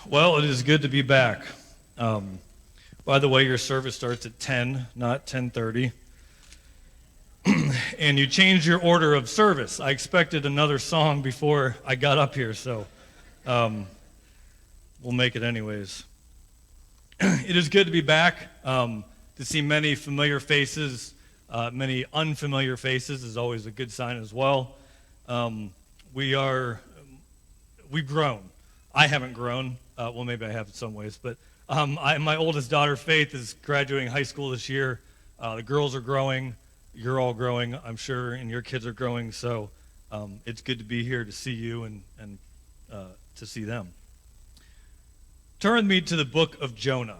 Well, it is good to be back. By the way, your service starts at 10, not 10:30. And you changed your order of service. I expected another song before I got up here, so we'll make it anyways. It is good to be back, to see many familiar faces. Many unfamiliar faces is always a good sign as well. We've grown. I haven't grown. Well, maybe I have in some ways, but my oldest daughter, Faith, is graduating high school this year. The girls are growing. You're all growing, I'm sure, and your kids are growing, so it's good to be here to see you and to see them. Turn with me to the book of Jonah.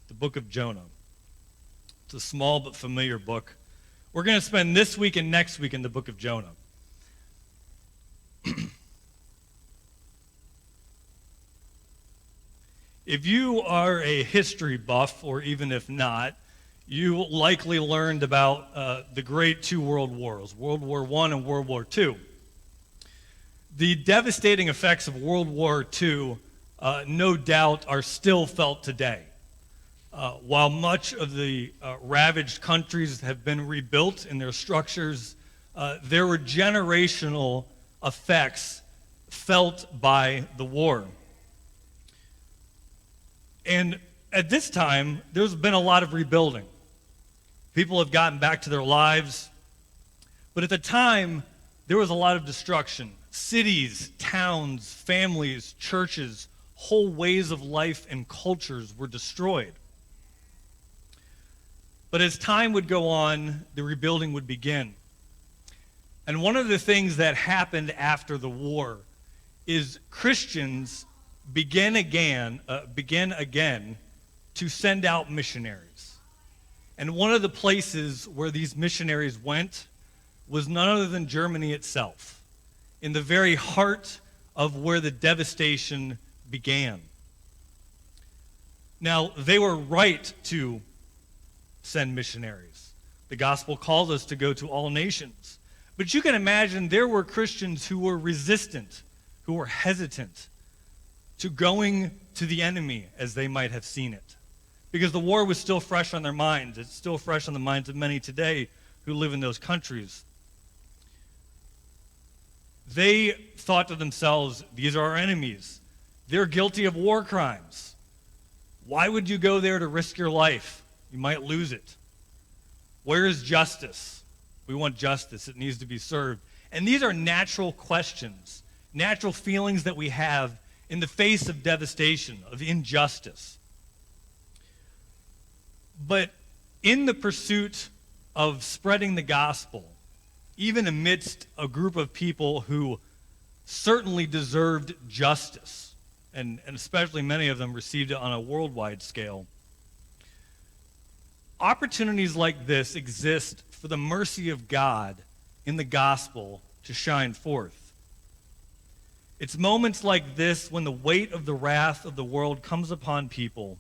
The book of Jonah. It's a small but familiar book. We're going to spend this week and next week in the book of Jonah. If you are a history buff, or even if not, you likely learned about the great two world wars, World War I and World War II. The devastating effects of World War II, no doubt, are still felt today. While much of the ravaged countries have been rebuilt in their structures, there were generational effects felt by the war. And at this time, there's been a lot of rebuilding. People have gotten back to their lives. But at the time, there was a lot of destruction. Cities, towns, families, churches, whole ways of life and cultures were destroyed. But as time would go on, the rebuilding would begin. And one of the things that happened after the war is Christians began again to send out missionaries. And one of the places where these missionaries went was none other than Germany itself, in the very heart of where the devastation began. Now, they were right to send missionaries. The gospel calls us to go to all nations. But you can imagine there were Christians who were resistant, who were hesitant to going to the enemy as they might have seen it. Because the war was still fresh on their minds. It's still fresh on the minds of many today who live in those countries. They thought to themselves, these are our enemies. They're guilty of war crimes. Why would you go there to risk your life? You might lose it. Where is justice? We want justice. It needs to be served. And these are natural questions, natural feelings that we have in the face of devastation, of injustice. But in the pursuit of spreading the gospel, even amidst a group of people who certainly deserved justice, and especially many of them received it on a worldwide scale, opportunities like this exist for the mercy of God in the gospel to shine forth. It's moments like this when the weight of the wrath of the world comes upon people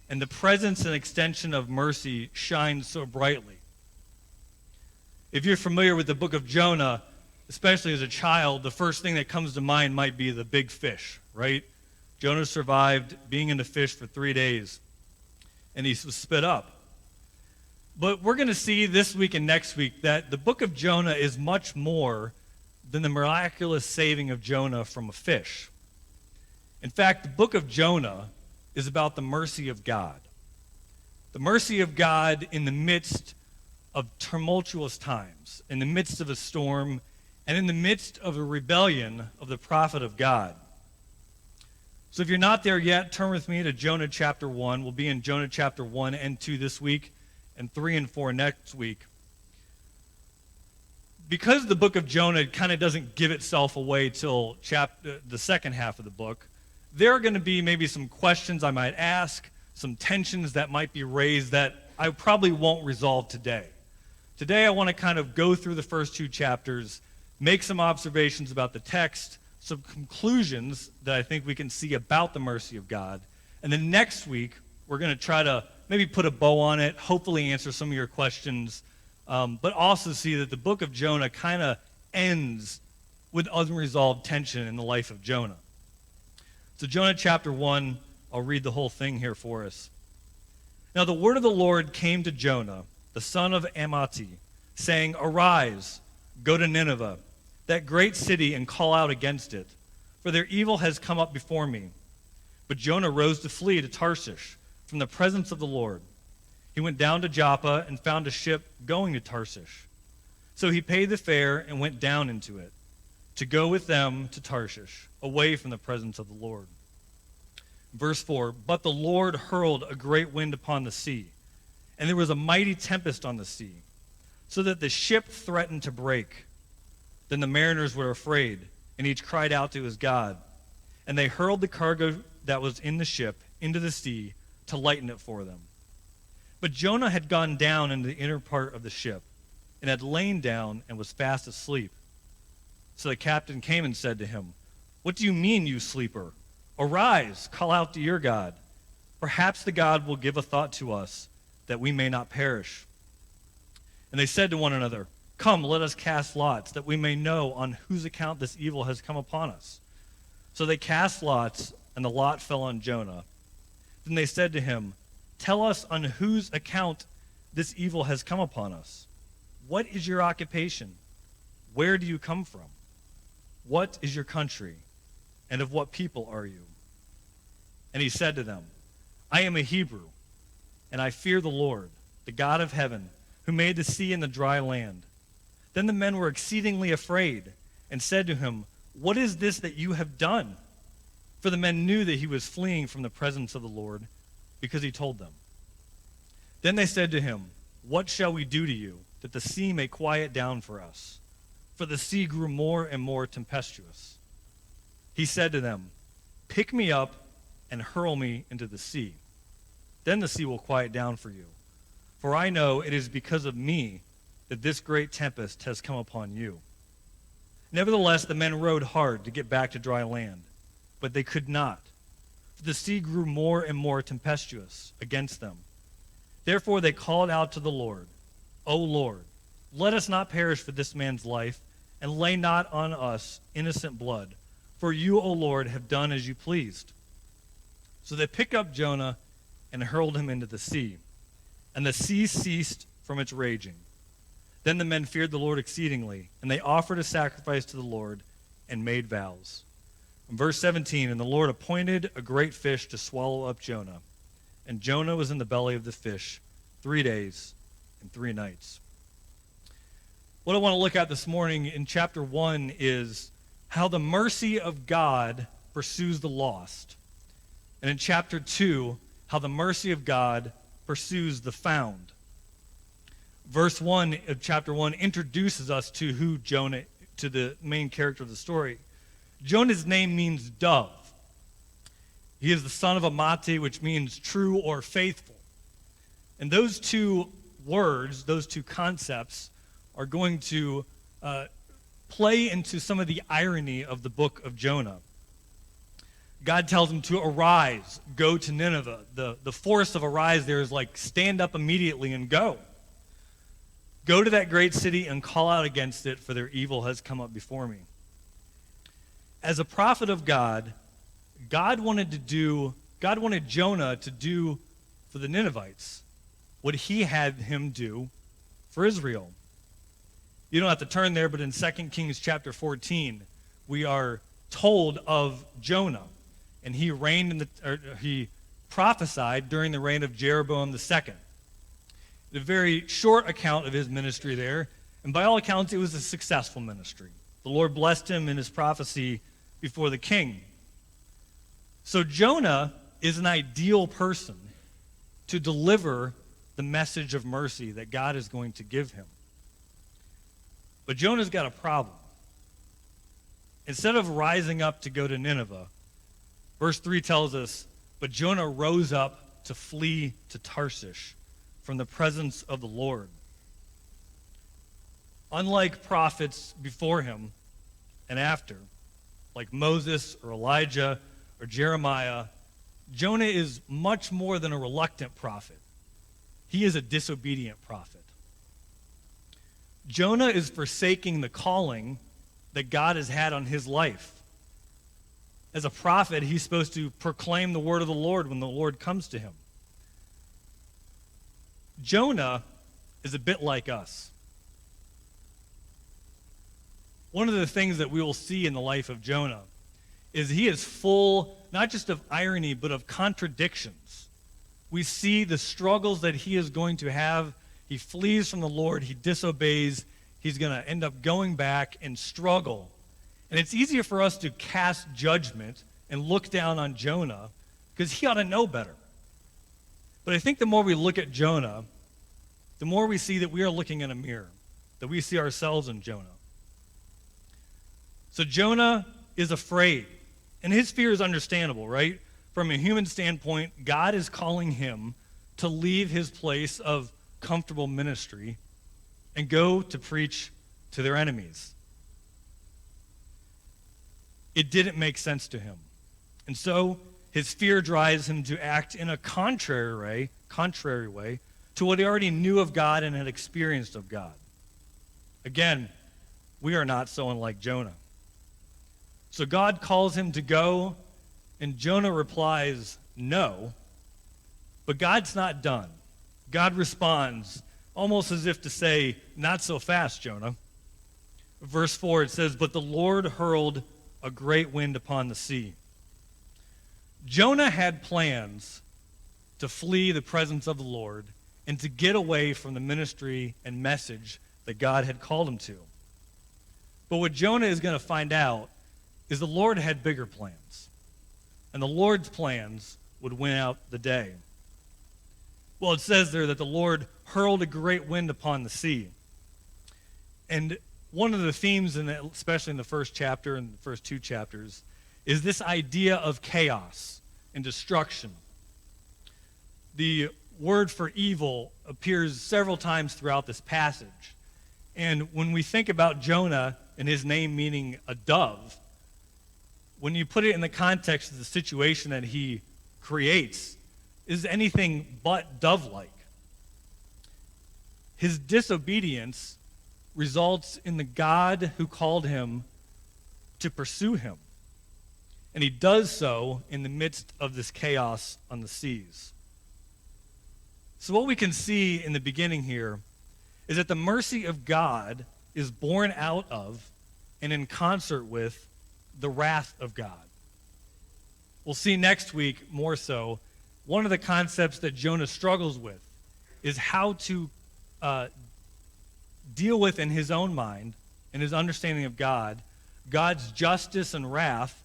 and the presence and extension of mercy shines so brightly. If you're familiar with the book of Jonah, especially as a child, the first thing that comes to mind might be the big fish, right? Jonah survived being in the fish for 3 days, and he was spit up. But we're going to see this week and next week that the book of Jonah is much more than the miraculous saving of Jonah from a fish. In fact, the book of Jonah is about the mercy of God. The mercy of God in the midst of tumultuous times, in the midst of a storm, and in the midst of a rebellion of the prophet of God. So if you're not there yet, turn with me to Jonah chapter 1. We'll be in Jonah chapter 1 and 2 this week, and 3 and 4 next week. Because the book of Jonah kind of doesn't give itself away till the second half of the book, there are going to be maybe some questions I might ask, some tensions that might be raised that I probably won't resolve today. Today I want to kind of go through the first 2 chapters, make some observations about the text, some conclusions that I think we can see about the mercy of God. And then next week, we're going to try to maybe put a bow on it, hopefully answer some of your questions but also see that the book of Jonah kind of ends with unresolved tension in the life of Jonah. So Jonah chapter 1, I'll read the whole thing here for us. Now the word of the Lord came to Jonah, the son of Amittai, saying, "Arise, go to Nineveh, that great city, and call out against it, for their evil has come up before me." But Jonah rose to flee to Tarshish from the presence of the Lord. He went down to Joppa and found a ship going to Tarshish. So he paid the fare and went down into it, to go with them to Tarshish, away from the presence of the Lord. Verse 4, "But the Lord hurled a great wind upon the sea, and there was a mighty tempest on the sea, so that the ship threatened to break. Then the mariners were afraid, and each cried out to his God. And they hurled the cargo that was in the ship into the sea to lighten it for them. But Jonah had gone down into the inner part of the ship, and had lain down and was fast asleep. So the captain came and said to him, 'What do you mean, you sleeper? Arise, call out to your God. Perhaps the God will give a thought to us, that we may not perish.' And they said to one another, 'Come, let us cast lots, that we may know on whose account this evil has come upon us.' So they cast lots, and the lot fell on Jonah. Then they said to him, 'Tell us on whose account this evil has come upon us. What is your occupation? Where do you come from? What is your country? And of what people are you?' And he said to them, 'I am a Hebrew, and I fear the Lord, the God of heaven, who made the sea and the dry land.' Then the men were exceedingly afraid, and said to him, 'What is this that you have done?' For the men knew that he was fleeing from the presence of the Lord, because he told them. Then they said to him, 'What shall we do to you, that the sea may quiet down for us?' For the sea grew more and more tempestuous. He said to them, 'Pick me up and hurl me into the sea. Then the sea will quiet down for you. For I know it is because of me that this great tempest has come upon you.' Nevertheless, the men rowed hard to get back to dry land, but they could not, for the sea grew more and more tempestuous against them. Therefore they called out to the Lord, 'O Lord, let us not perish for this man's life, and lay not on us innocent blood, for you, O Lord, have done as you pleased.' So they picked up Jonah and hurled him into the sea, and the sea ceased from its raging. Then the men feared the Lord exceedingly, and they offered a sacrifice to the Lord and made vows." In verse 17, "And the Lord appointed a great fish to swallow up Jonah. And Jonah was in the belly of the fish 3 days and 3 nights." What I want to look at this morning in chapter 1 is how the mercy of God pursues the lost. And in chapter 2, how the mercy of God pursues the found. Verse 1 of chapter 1 introduces us to who Jonah, to the main character of the story. Jonah's name means dove. He is the son of Amittai, which means true or faithful. And those two words, those two concepts, are going to play into some of the irony of the book of Jonah. God tells him to arise, go to Nineveh. The force of arise there is like stand up immediately and go. Go to that great city and call out against it, for their evil has come up before me. As a prophet of God, God wanted Jonah to do for the Ninevites what he had him do for Israel. You don't have to turn there, but in 2 Kings chapter 14, we are told of Jonah. And he prophesied during the reign of Jeroboam II. A very short account of his ministry there, and by all accounts, it was a successful ministry. The Lord blessed him in his prophecy before the king. So Jonah is an ideal person to deliver the message of mercy that God is going to give him. But Jonah's got a problem. Instead of rising up to go to Nineveh, verse 3 tells us, "But Jonah rose up to flee to Tarshish from the presence of the Lord." Unlike prophets before him and after, like Moses or Elijah or Jeremiah, Jonah is much more than a reluctant prophet. He is a disobedient prophet. Jonah is forsaking the calling that God has had on his life. As a prophet, he's supposed to proclaim the word of the Lord when the Lord comes to him. Jonah is a bit like us. One of the things that we will see in the life of Jonah is he is full, not just of irony, but of contradictions. We see the struggles that he is going to have. He flees from the Lord. He disobeys. He's going to end up going back and struggle. And it's easier for us to cast judgment and look down on Jonah because he ought to know better. But I think the more we look at Jonah, the more we see that we are looking in a mirror, that we see ourselves in Jonah. So Jonah is afraid, and his fear is understandable, right? From a human standpoint, God is calling him to leave his place of comfortable ministry and go to preach to their enemies. It didn't make sense to him. And so his fear drives him to act in a contrary way to what he already knew of God and had experienced of God. Again, we are not so unlike Jonah. So God calls him to go, and Jonah replies, no. But God's not done. God responds, almost as if to say, not so fast, Jonah. Verse 4, it says, but the Lord hurled a great wind upon the sea. Jonah had plans to flee the presence of the Lord and to get away from the ministry and message that God had called him to. But what Jonah is going to find out is the Lord had bigger plans, and the Lord's plans would win out the day. Well, it says there that the Lord hurled a great wind upon the sea. And one of the themes, especially in the first chapter and the first two chapters, is this idea of chaos and destruction. The word for evil appears several times throughout this passage. And when we think about Jonah and his name meaning a dove, when you put it in the context of the situation that he creates, is anything but dove-like. His disobedience results in the God who called him to pursue him. And he does so in the midst of this chaos on the seas. So what we can see in the beginning here is that the mercy of God is born out of and in concert with the wrath of God. We'll see next week more so. One of the concepts that Jonah struggles with is how to deal with in his own mind and his understanding of God, God's justice and wrath,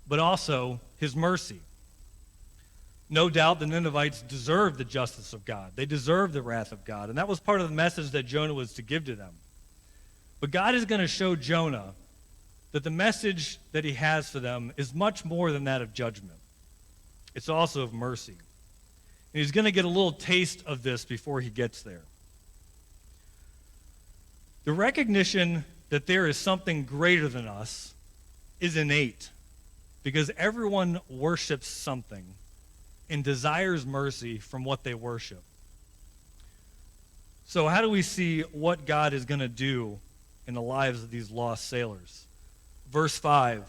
but also his mercy. No doubt the Ninevites deserved the justice of God. They deserved the wrath of God. And that was part of the message that Jonah was to give to them. But God is going to show Jonah that the message that he has for them is much more than that of judgment. It's also of mercy. And he's going to get a little taste of this before he gets there. The recognition that there is something greater than us is innate, because everyone worships something and desires mercy from what they worship. So how do we see what God is going to do in the lives of these lost sailors? Verse 5,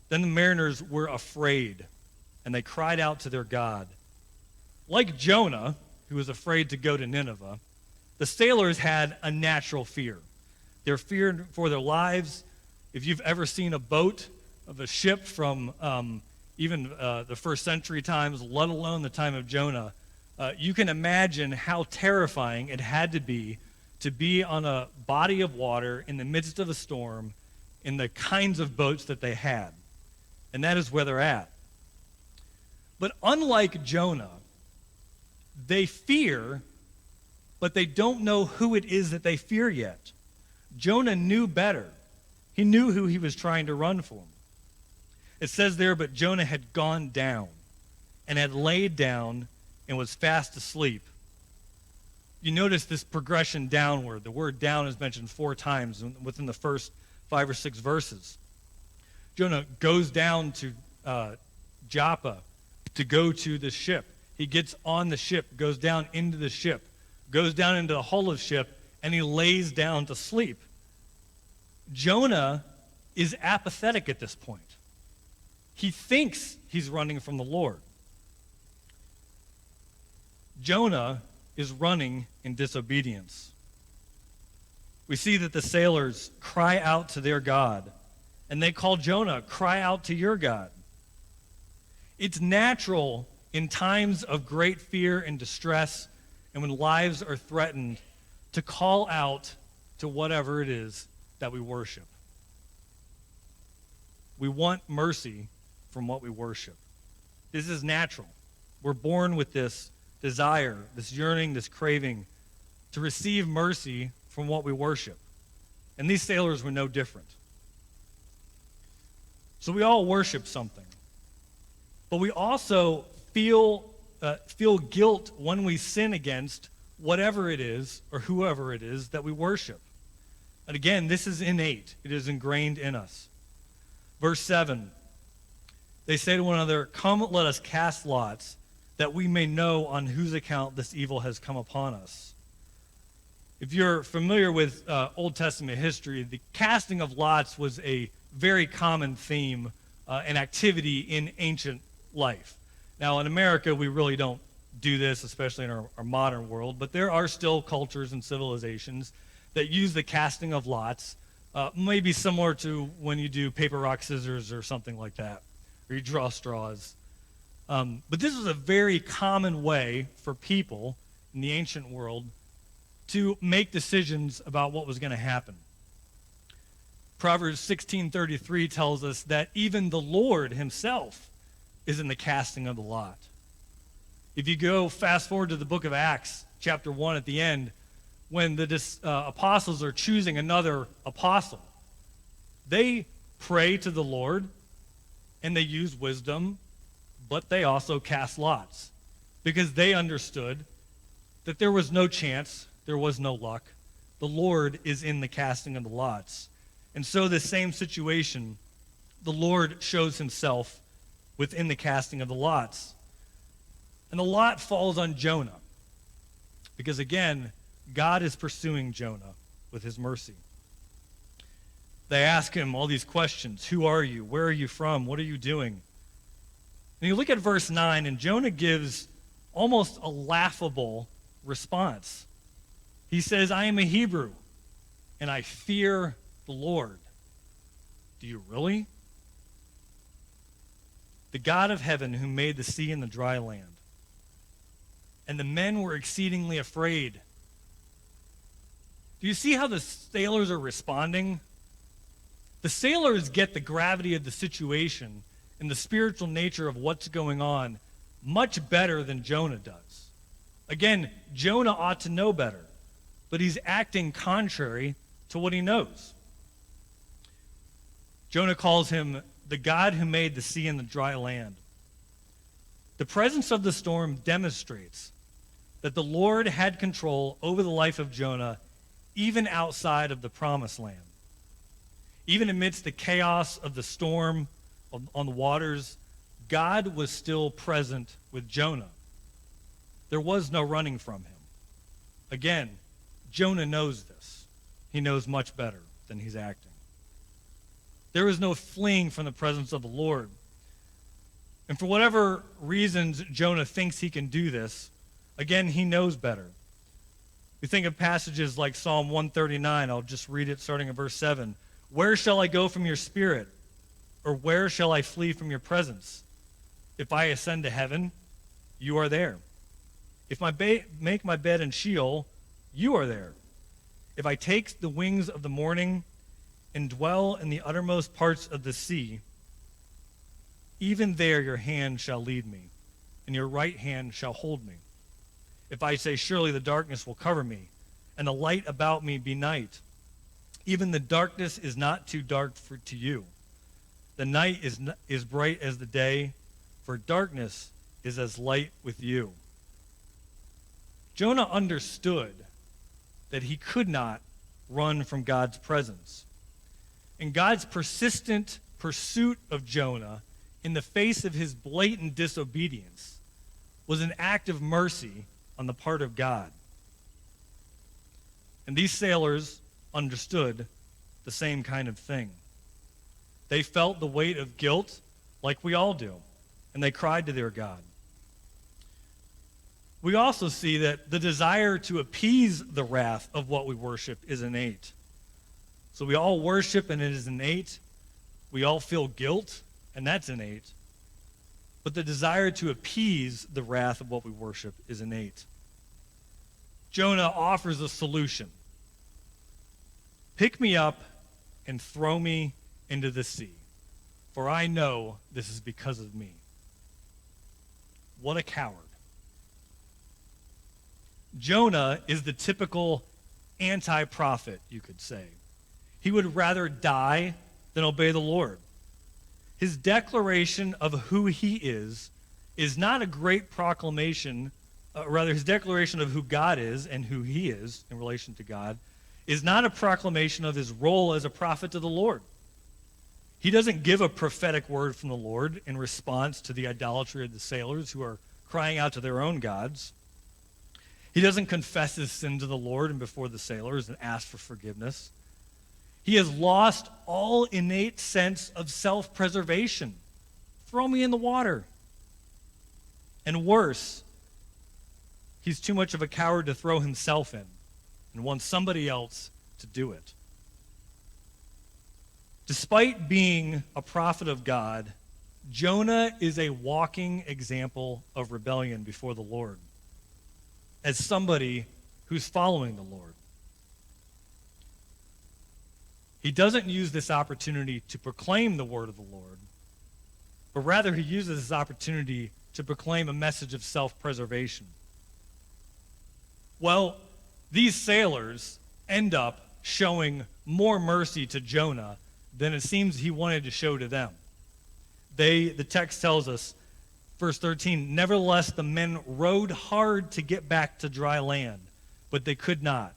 then the mariners were afraid, and they cried out to their God. Like Jonah, who was afraid to go to Nineveh, the sailors had a natural fear. They're feared for their lives. If you've ever seen a boat of a ship from even the first century times, let alone the time of Jonah, you can imagine how terrifying it had to be on a body of water in the midst of a storm in the kinds of boats that they had. And that is where they're at. But unlike Jonah, they fear, but they don't know who it is that they fear yet. Jonah knew better. He knew who he was trying to run from. It says there, but Jonah had gone down and had laid down and was fast asleep. You notice this progression downward. The word down is mentioned 4 times within the first 5 or 6 verses. Jonah goes down to Joppa to go to the ship. He gets on the ship, goes down into the ship, goes down into the hull of the ship, and he lays down to sleep. Jonah is apathetic at this point. He thinks he's running from the Lord. Jonah is running in disobedience. We see that the sailors cry out to their God, and they call Jonah, cry out to your God. It's natural in times of great fear and distress, and when lives are threatened, to call out to whatever it is that we worship. We want mercy from what we worship. This is natural. We're born with this desire, this yearning, this craving to receive mercy from what we worship. And these sailors were no different. So we all worship something. But we also feel guilt when we sin against whatever it is or whoever it is that we worship. And again, this is innate. It is ingrained in us. Verse 7, they say to one another, "Come, let us cast lots, that we may know on whose account this evil has come upon us." If you're familiar with Old Testament history, the casting of lots was a very common theme and activity in ancient life. Now, in America, we really don't do this, especially in our modern world, but there are still cultures and civilizations that use the casting of lots, maybe similar to when you do paper, rock, scissors or something like that, or you draw straws. But this was a very common way for people in the ancient world to make decisions about what was going to happen. Proverbs 16:33 tells us that even the Lord himself is in the casting of the lot. If you go fast forward to the book of Acts, chapter 1 at the end, when the apostles are choosing another apostle, they pray to the Lord and they use wisdom, but they also cast lots because they understood that there was no chance, there was no luck. The Lord is in the casting of the lots. And so the same situation, the Lord shows himself within the casting of the lots. And the lot falls on Jonah because, again, God is pursuing Jonah with his mercy. They ask him all these questions. Who are you? Where are you from? What are you doing? And you look at verse 9, and Jonah gives almost a laughable response. He says, "I am a Hebrew, and I fear the Lord." Do you really? "The God of heaven who made the sea and the dry land." And the men were exceedingly afraid. Do you see how the sailors are responding? The sailors get the gravity of the situation and the spiritual nature of what's going on much better than Jonah does. Again, Jonah ought to know better, but he's acting contrary to what he knows. Jonah calls him the God who made the sea and the dry land. The presence of the storm demonstrates that the Lord had control over the life of Jonah even outside of the promised land. Even amidst the chaos of the storm on the waters, God was still present with Jonah. There was no running from him. Again, Jonah knows this. He knows much better than he's acting. There is no fleeing from the presence of the Lord. And for whatever reasons Jonah thinks he can do this, again, he knows better. We think of passages like Psalm 139. I'll just read it starting at verse 7. "Where shall I go from your spirit? Or where shall I flee from your presence? If I ascend to heaven, you are there. If I make my bed in Sheol, you are there. If I take the wings of the morning and dwell in the uttermost parts of the sea, even there your hand shall lead me, and your right hand shall hold me. If I say, surely the darkness will cover me, and the light about me be night, even the darkness is not too dark to you. The night is bright as the day, for darkness is as light with you." Jonah understood that he could not run from God's presence. And God's persistent pursuit of Jonah in the face of his blatant disobedience was an act of mercy on the part of God. And these sailors understood the same kind of thing. They felt the weight of guilt like we all do, and they cried to their God. We also see that the desire to appease the wrath of what we worship is innate. So we all worship, and it is innate. We all feel guilt, and that's innate. But the desire to appease the wrath of what we worship is innate. Jonah offers a solution. Pick me up and throw me into the sea, for I know this is because of me. What a coward. Jonah is the typical anti-prophet, you could say. He would rather die than obey the Lord. His declaration of who he is not a great proclamation. Rather, his declaration of who God is and who he is in relation to God is not a proclamation of his role as a prophet to the Lord. He doesn't give a prophetic word from the Lord in response to the idolatry of the sailors who are crying out to their own gods. He doesn't confess his sin to the Lord and before the sailors and ask for forgiveness. He has lost all innate sense of self-preservation. Throw me in the water. And worse, he's too much of a coward to throw himself in and wants somebody else to do it. Despite being a prophet of God, Jonah is a walking example of rebellion before the Lord as somebody who's following the Lord. He doesn't use this opportunity to proclaim the word of the Lord, but rather he uses this opportunity to proclaim a message of self-preservation. Well, these sailors end up showing more mercy to Jonah than it seems he wanted to show to them. The text tells us, verse 13, nevertheless the men rowed hard to get back to dry land, but they could not,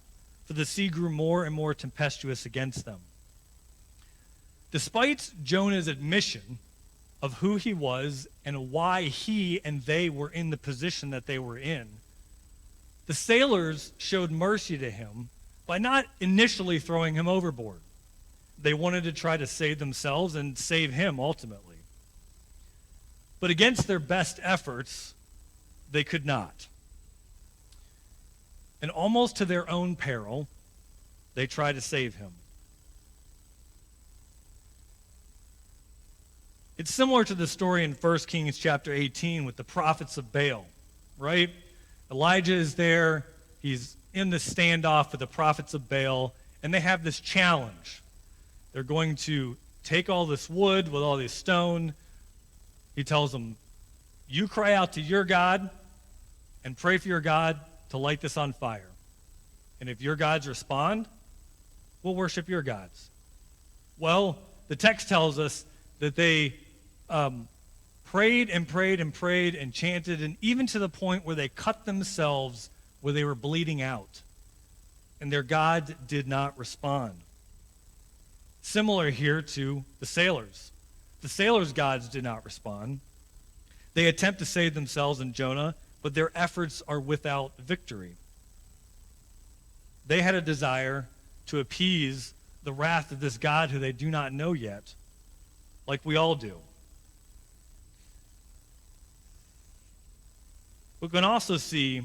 for the sea grew more and more tempestuous against them. Despite Jonah's admission of who he was and why he and they were in the position that they were in, the sailors showed mercy to him by not initially throwing him overboard. They wanted to try to save themselves and save him ultimately. But against their best efforts, they could not. And almost to their own peril, they tried to save him. It's similar to the story in 1 Kings chapter 18 with the prophets of Baal, right? Elijah is there. He's in the standoff with the prophets of Baal, and they have this challenge. They're going to take all this wood with all this stone. He tells them, you cry out to your God and pray for your God to light this on fire. And if your gods respond, we'll worship your gods. Well, the text tells us that they prayed and prayed and prayed and chanted, and even to the point where they cut themselves where they were bleeding out. And their God did not respond. Similar here to the sailors. The sailors' gods did not respond. They attempt to save themselves in Jonah, but their efforts are without victory. They had a desire to appease the wrath of this God who they do not know yet, like we all do. We can also see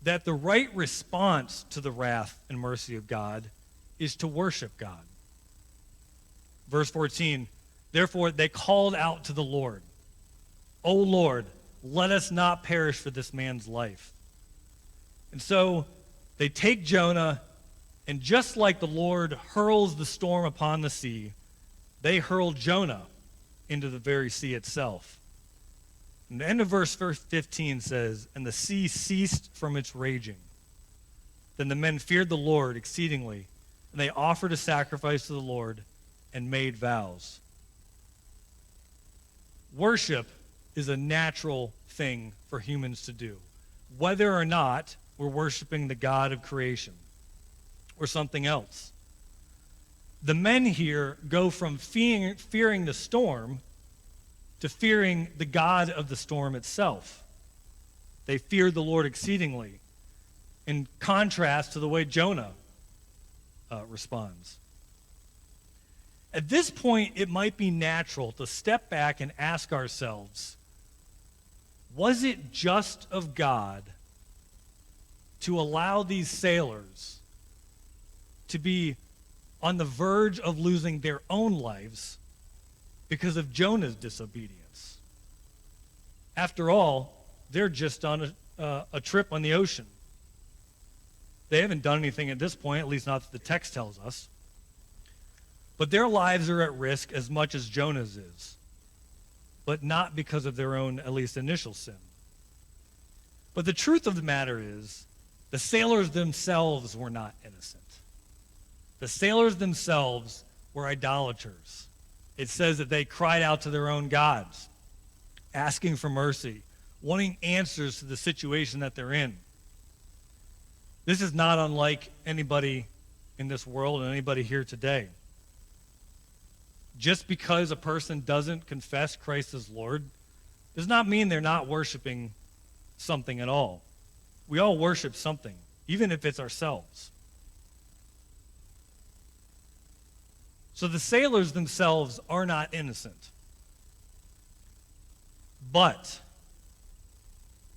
that the right response to the wrath and mercy of God is to worship God. Verse 14, therefore they called out to the Lord, O Lord, let us not perish for this man's life. And so they take Jonah, and just like the Lord hurls the storm upon the sea, they hurl Jonah into the very sea itself. And the end of verse 15 says, and the sea ceased from its raging. Then the men feared the Lord exceedingly, and they offered a sacrifice to the Lord and made vows. Worship is a natural thing for humans to do, whether or not we're worshiping the God of creation or something else. The men here go from fearing the storm to fearing the God of the storm itself. They feared the Lord exceedingly. in contrast to the way Jonah responds. At this point, it might be natural to step back and ask ourselves, was it just of God to allow these sailors to be on the verge of losing their own lives because of Jonah's disobedience? After all, they're just on a trip on the ocean. They haven't done anything at this point, at least not that the text tells us. But their lives are at risk as much as Jonah's is, but not because of their own, at least initial sin. But the truth of the matter is, the sailors themselves were not innocent. The sailors themselves were idolaters. It says that they cried out to their own gods, asking for mercy, wanting answers to the situation that they're in. This is not unlike anybody in this world and anybody here today. Just because a person doesn't confess Christ as Lord does not mean they're not worshiping something at all. We all worship something, even if it's ourselves. So the sailors themselves are not innocent. But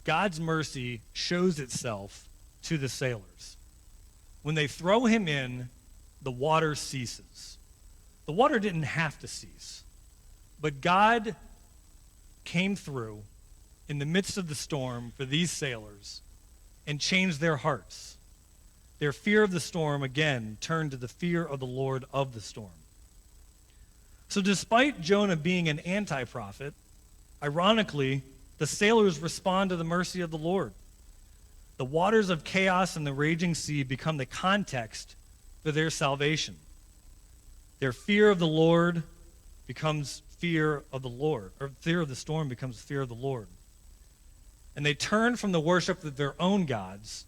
God's mercy shows itself to the sailors. When they throw him in, the water ceases. The water didn't have to cease, but God came through in the midst of the storm for these sailors and changed their hearts. Their fear of the storm, again, turned to the fear of the Lord of the storm. So despite Jonah being an anti-prophet, ironically, the sailors respond to the mercy of the Lord. The waters of chaos and the raging sea become the context for their salvation. Their fear of the Lord becomes fear of the Lord, or fear of the storm becomes fear of the Lord. And they turned from the worship of their own gods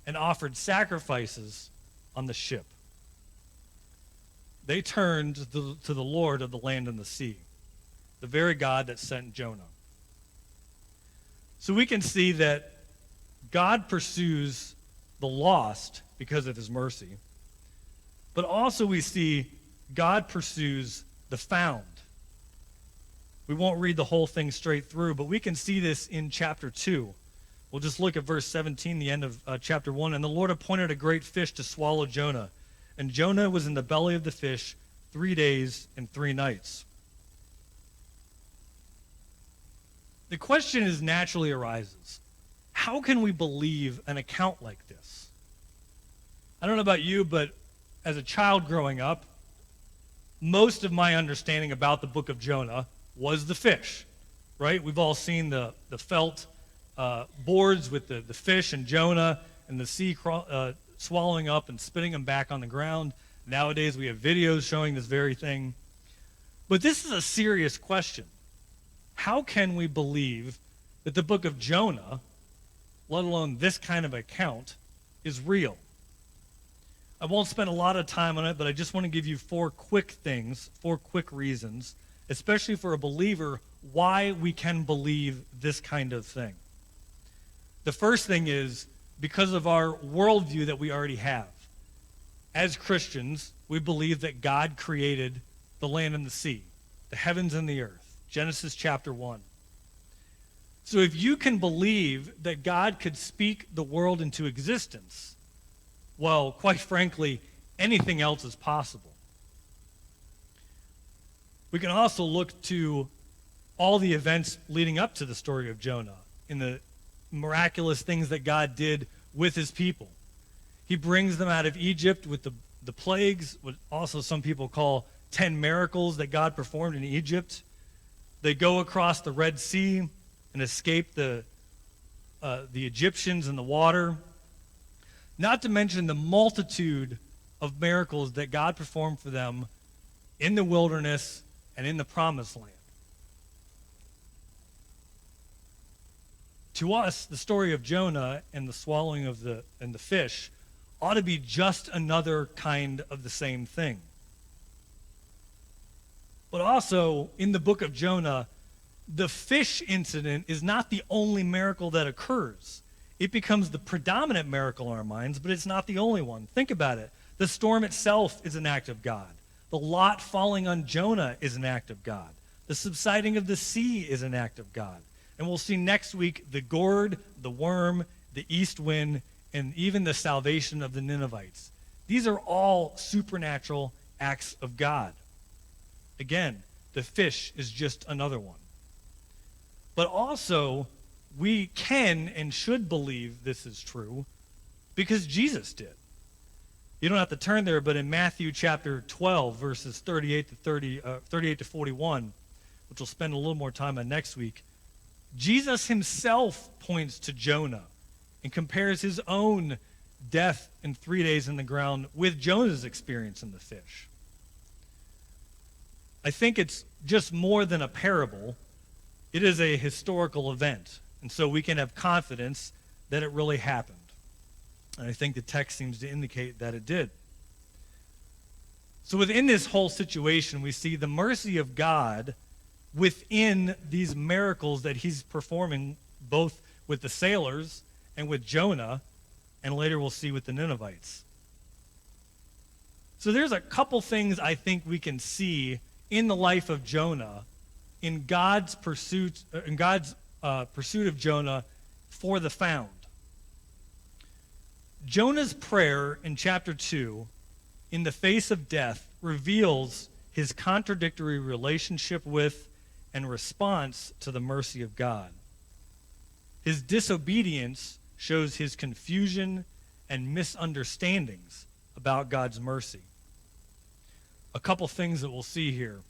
and offered sacrifices on the ship. They turned to the Lord of the land and the sea, the very God that sent Jonah. So we can see that God pursues the lost because of his mercy. But also we see God pursues the found. We won't read the whole thing straight through, but we can see this in chapter 2. We'll just look at verse 17, the end of chapter 1. And the Lord appointed a great fish to swallow Jonah. And Jonah was in the belly of the fish 3 days and 3 nights. The question naturally arises, how can we believe an account like this? I don't know about you, but as a child growing up, most of my understanding about the book of Jonah was the fish, right? We've all seen the felt boards with the fish and Jonah and the sea swallowing up and spitting them back on the ground. Nowadays we have videos showing this very thing. But this is a serious question. How can we believe that the book of Jonah, let alone this kind of account, is real? I won't spend a lot of time on it, but I just want to give you 4 quick reasons, especially for a believer, why we can believe this kind of thing. The first thing is because of our worldview that we already have. As Christians, we believe that God created the land and the sea, the heavens and the earth. Genesis chapter 1. So if you can believe that God could speak the world into existence, well, quite frankly, anything else is possible. We can also look to all the events leading up to the story of Jonah and the miraculous things that God did with his people. He brings them out of Egypt with the plagues, what also some people call 10 miracles that God performed in Egypt. They go across the Red Sea and escape the Egyptians in the water. Not to mention the multitude of miracles that God performed for them in the wilderness and in the promised land. To us, the story of Jonah and the swallowing of the fish ought to be just another kind of the same thing. But also, in the book of Jonah, the fish incident is not the only miracle that occurs. it becomes the predominant miracle in our minds, but it's not the only one. Think about it. The storm itself is an act of God. The lot falling on Jonah is an act of God. The subsiding of the sea is an act of God. And we'll see next week the gourd, the worm, the east wind, and even the salvation of the Ninevites. These are all supernatural acts of God. Again, the fish is just another one. But also, we can and should believe this is true because Jesus did. You don't have to turn there, but in Matthew chapter 12, verses 38 to 41, which we'll spend a little more time on next week, Jesus himself points to Jonah and compares his own death in 3 days in the ground with Jonah's experience in the fish. I think it's just more than a parable. It is a historical event, and so we can have confidence that it really happened. And I think the text seems to indicate that it did. So within this whole situation, we see the mercy of God within these miracles that he's performing, both with the sailors and with Jonah, and later we'll see with the Ninevites. So there's a couple things I think we can see in the life of Jonah, in God's pursuit of Jonah for the found. Jonah's prayer in chapter 2, in the face of death, reveals his contradictory relationship with and response to the mercy of God. His disobedience shows his confusion and misunderstandings about God's mercy. A couple things that we'll see here.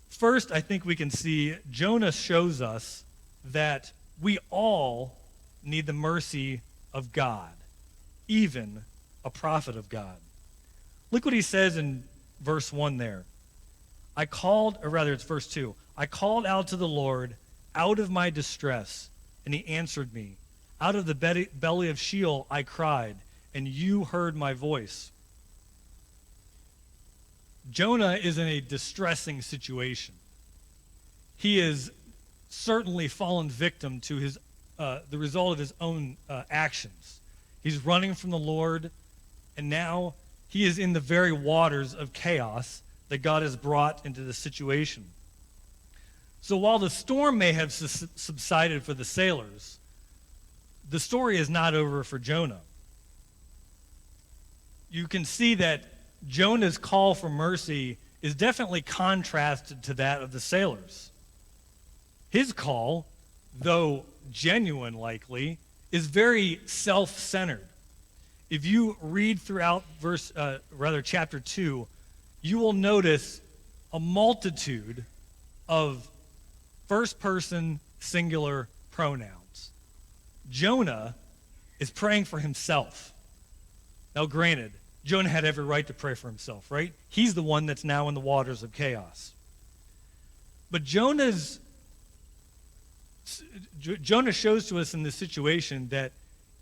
First, I think we can see Jonah shows us that we all need the mercy of God, even a prophet of God. Look what he says in verse 1 there. It's verse 2. I called out to the Lord out of my distress, and he answered me. Out of the belly of Sheol I cried, and you heard my voice. Jonah is in a distressing situation. He is certainly fallen victim to the result of his own actions. He's running from the Lord, and now he is in the very waters of chaos that God has brought into the situation. So while the storm may have subsided for the sailors, the story is not over for Jonah. You can see that Jonah's call for mercy is definitely contrasted to that of the sailors. His call, though genuine likely, is very self-centered. If you read throughout chapter 2, you will notice a multitude of first-person singular pronouns. Jonah is praying for himself. Now, granted, Jonah had every right to pray for himself, right? He's the one that's now in the waters of chaos. But Jonah shows to us in this situation that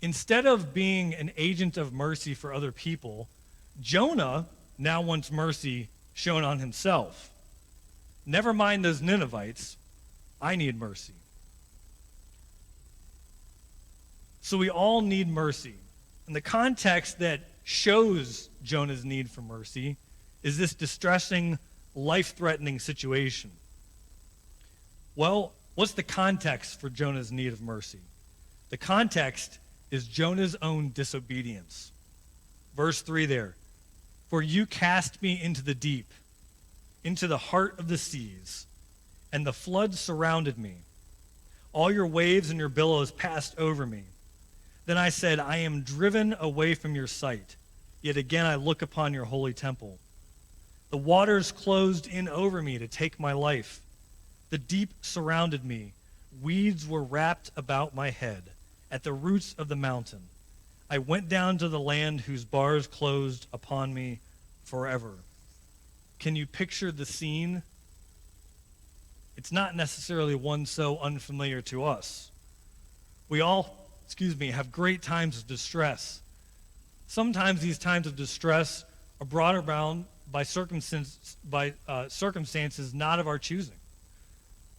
instead of being an agent of mercy for other people, Jonah now wants mercy shown on himself. Never mind those Ninevites. I need mercy. So we all need mercy. And the context that shows Jonah's need for mercy is this distressing, life-threatening situation. Well, what's the context for Jonah's need of mercy? The context is Jonah's own disobedience. Verse 3 there. For you cast me into the deep, into the heart of the seas, and the floods surrounded me. All your waves and your billows passed over me. Then I said, I am driven away from your sight. Yet again I look upon your holy temple. The waters closed in over me to take my life. The deep surrounded me. Weeds were wrapped about my head at the roots of the mountain. I went down to the land whose bars closed upon me forever. Can you picture the scene? It's not necessarily one so unfamiliar to us. We all, have great times of distress. Sometimes these times of distress are brought around by circumstances not of our choosing.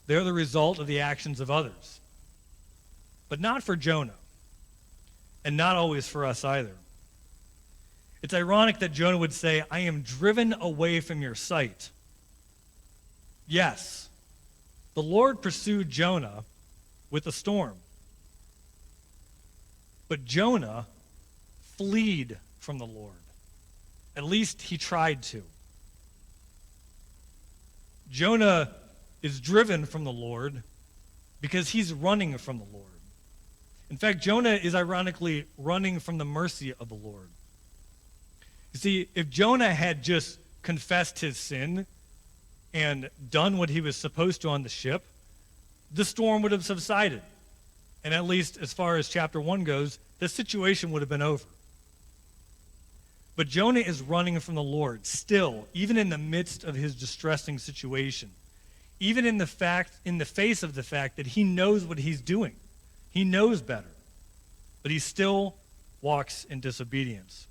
They're the result of the actions of others. but not for Jonah, and not always for us either. It's ironic that Jonah would say, I am driven away from your sight. Yes, the Lord pursued Jonah with a storm. But Jonah fled from the Lord. At least he tried to. Jonah is driven from the Lord because he's running from the Lord. In fact, Jonah is ironically running from the mercy of the Lord. You see, if Jonah had just confessed his sin and done what he was supposed to on the ship, the storm would have subsided. And at least as far as chapter 1 goes, the situation would have been over. But Jonah is running from the Lord still, even in the midst of his distressing situation, even in the face of the fact that he knows what he's doing. He knows better, but he still walks in disobedience.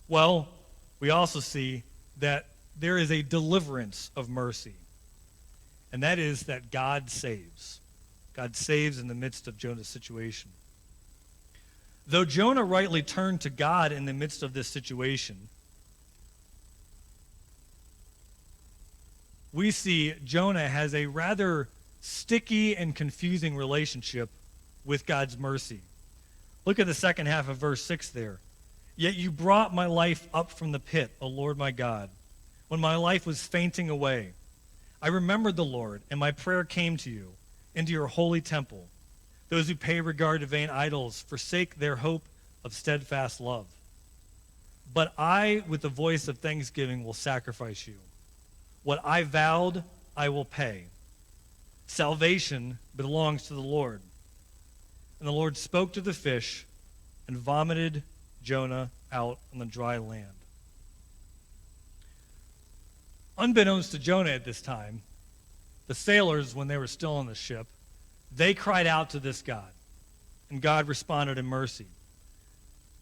Well, we also see that there is a deliverance of mercy, and that is that God saves. God saves in the midst of Jonah's situation. Though Jonah rightly turned to God in the midst of this situation, we see Jonah has a rather sticky and confusing relationship with God's mercy. Look at the second half of verse 6 there. Yet you brought my life up from the pit, O Lord my God, when my life was fainting away. I remembered the Lord, and my prayer came to you, into your holy temple. Those who pay regard to vain idols forsake their hope of steadfast love. But I, with the voice of thanksgiving, will sacrifice you. What I vowed, I will pay. Salvation belongs to the Lord. And the Lord spoke to the fish and vomited Jonah out on the dry land. Unbeknownst to Jonah at this time, the sailors, when they were still on the ship, they cried out to this God, and God responded in mercy.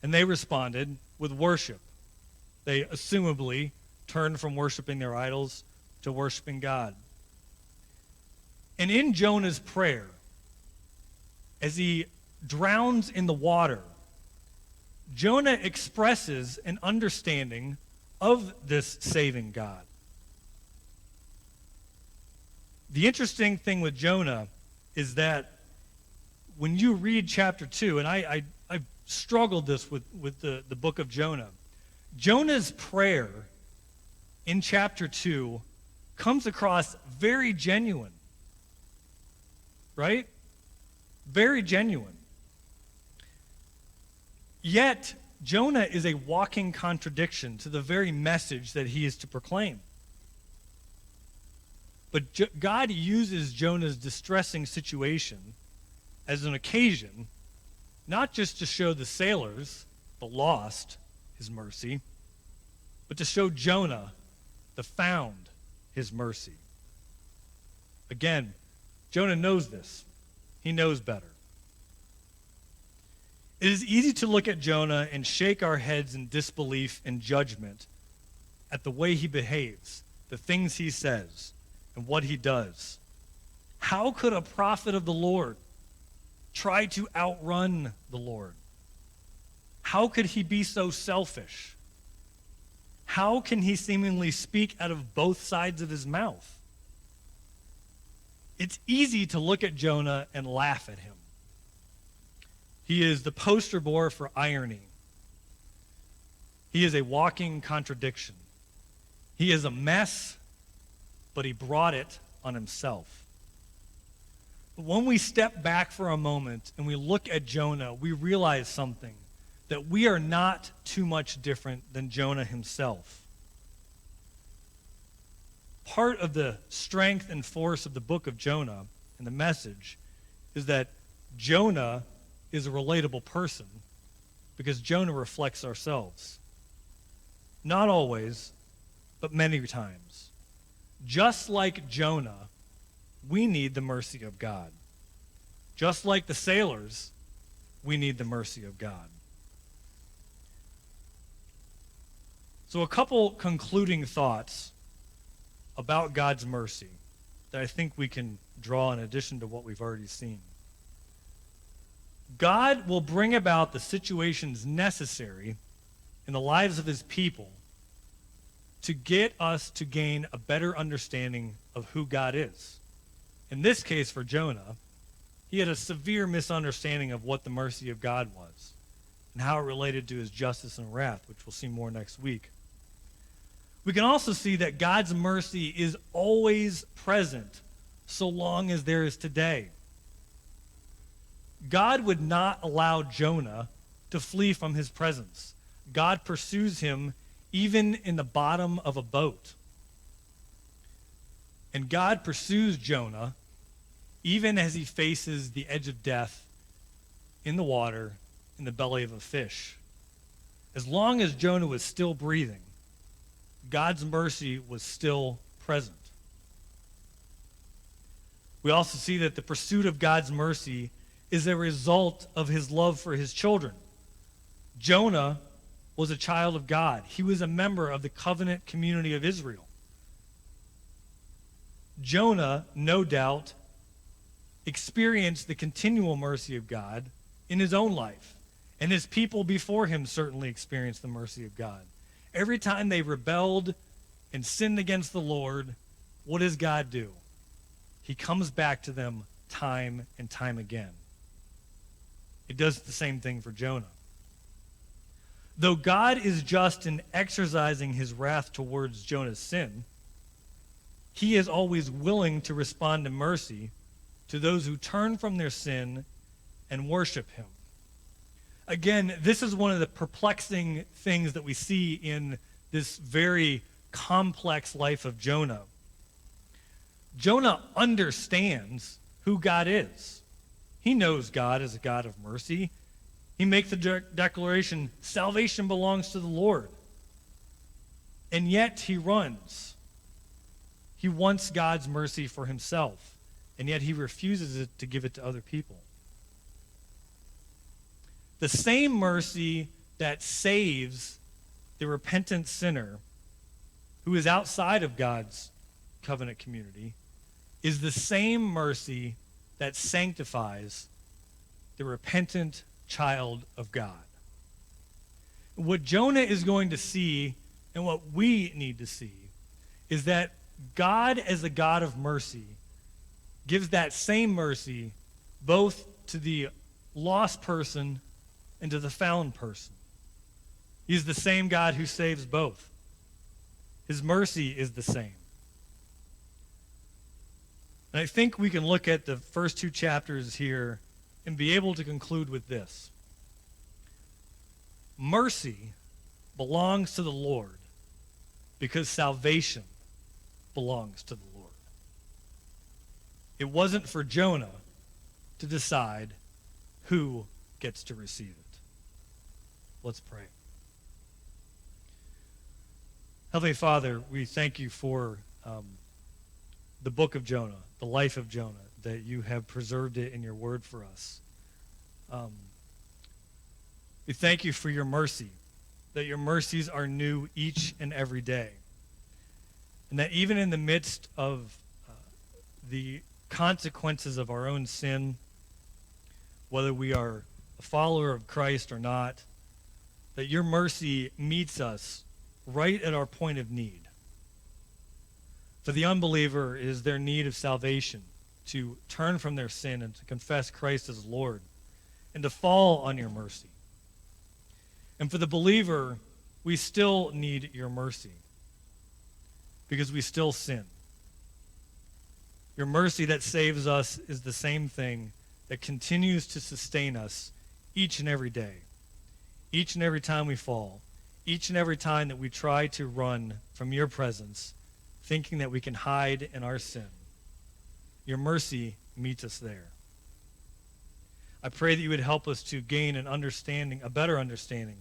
And they responded with worship. They assumably turned from worshiping their idols to worshiping God. And in Jonah's prayer, as he drowns in the water, Jonah expresses an understanding of this saving God. The interesting thing with Jonah is that when you read chapter 2, and I've struggled this with the book of Jonah, Jonah's prayer in chapter 2 comes across very genuine, right? Very genuine. Yet, Jonah is a walking contradiction to the very message that he is to proclaim. But God uses Jonah's distressing situation as an occasion, not just to show the sailors, the lost, his mercy, but to show Jonah, the found, his mercy. Again, Jonah knows this. He knows better. It is easy to look at Jonah and shake our heads in disbelief and judgment at the way he behaves, the things he says, and what he does. How could a prophet of the Lord try to outrun the Lord? How could he be so selfish? How can he seemingly speak out of both sides of his mouth? It's easy to look at Jonah and laugh at him. He is the poster boy for irony. He is a walking contradiction. He is a mess, but he brought it on himself. But when we step back for a moment and we look at Jonah, we realize something, that we are not too much different than Jonah himself. Part of the strength and force of the book of Jonah and the message is that Jonah is a relatable person because Jonah reflects ourselves. Not always, but many times. Just like Jonah, we need the mercy of God. Just like the sailors, we need the mercy of God. So a couple concluding thoughts about God's mercy that I think we can draw in addition to what we've already seen. God will bring about the situations necessary in the lives of his people to get us to gain a better understanding of who God is. In this case, for Jonah, he had a severe misunderstanding of what the mercy of God was and how it related to his justice and wrath, which we'll see more next week. We can also see that God's mercy is always present so long as there is today. God would not allow Jonah to flee from his presence. God pursues him even in the bottom of a boat. And God pursues Jonah even as he faces the edge of death in the water, in the belly of a fish. As long as Jonah was still breathing, God's mercy was still present. We also see that the pursuit of God's mercy is a result of his love for his children. Jonah was a child of God. He was a member of the covenant community of Israel. Jonah, no doubt, experienced the continual mercy of God in his own life. And his people before him certainly experienced the mercy of God. Every time they rebelled and sinned against the Lord, what does God do? He comes back to them time and time again. It does the same thing for Jonah. Though God is just in exercising his wrath towards Jonah's sin, he is always willing to respond to mercy to those who turn from their sin and worship him. Again, this is one of the perplexing things that we see in this very complex life of Jonah. Jonah understands who God is. He knows God is a God of mercy. He makes the declaration, salvation belongs to the Lord. And yet he runs. He wants God's mercy for himself, and yet he refuses to give it to other people. The same mercy that saves the repentant sinner who is outside of God's covenant community is the same mercy that sanctifies the repentant child of God. What Jonah is going to see and what we need to see is that God, as a God of mercy, gives that same mercy both to the lost person and to the found person. He's the same God who saves both. His mercy is the same. And I think we can look at the first two chapters here and be able to conclude with this. Mercy belongs to the Lord because salvation belongs to the Lord. It wasn't for Jonah to decide who gets to receive it. Let's pray. Heavenly Father, we thank you for the book of Jonah, the life of Jonah, that you have preserved it in your word for us. We thank you for your mercy, that your mercies are new each and every day. And that even in the midst of the consequences of our own sin, whether we are a follower of Christ or not, that your mercy meets us right at our point of need. For the unbeliever, it is their need of salvation to turn from their sin and to confess Christ as Lord and to fall on your mercy. And for the believer, we still need your mercy because we still sin. Your mercy that saves us is the same thing that continues to sustain us each and every day, each and every time we fall, each and every time that we try to run from your presence, thinking that we can hide in our sin. Your mercy meets us there. I pray that you would help us to gain an understanding, a better understanding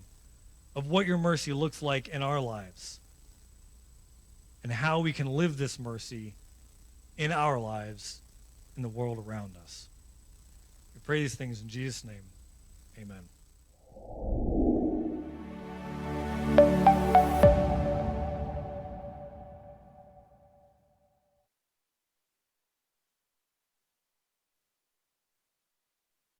of what your mercy looks like in our lives and how we can live this mercy in our lives, in the world around us. We pray these things in Jesus' name. Amen.